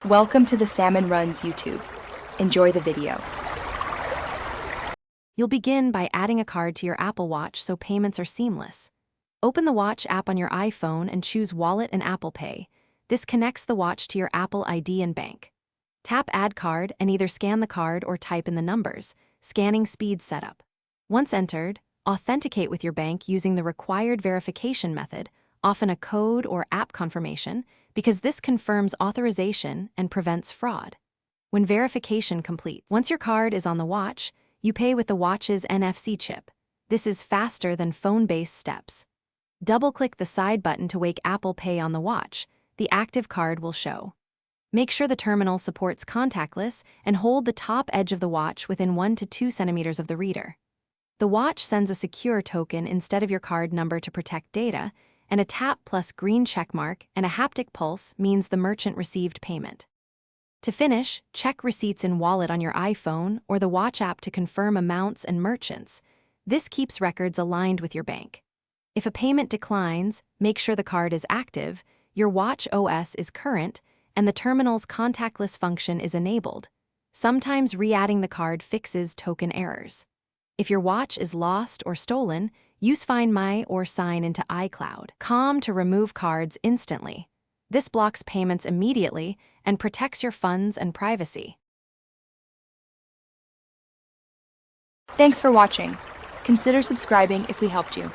Welcome to the Salmon Runs YouTube. Enjoy the video. You'll begin by adding a card to your Apple Watch so payments are seamless. Open the Watch app on your iPhone and choose Wallet and Apple Pay. This connects the watch to your Apple ID and bank. Tap Add Card and either scan the card or type in the numbers. Scanning speed setup. Once entered, authenticate with your bank using the required verification method, often a code or app confirmation, because this confirms authorization and prevents fraud. When verification completes, once your card is on the watch, you pay with the watch's NFC chip. This is faster than phone-based steps. Double-click the side button to wake Apple Pay on the watch. The active card will show. Make sure the terminal supports contactless and hold the top edge of the watch within 1 to 2 centimeters of the reader. The watch sends a secure token instead of your card number to protect data, and a tap plus green checkmark and a haptic pulse means the merchant received payment. To finish, check receipts in Wallet on your iPhone or the Watch app to confirm amounts and merchants. This keeps records aligned with your bank. If a payment declines, make sure the card is active, your Watch OS is current, and the terminal's contactless function is enabled. Sometimes re-adding the card fixes token errors. If your watch is lost or stolen, use Find My or sign into iCloud. Calm to remove cards instantly. This blocks payments immediately and protects your funds and privacy. Thanks for watching. Consider subscribing if we helped you.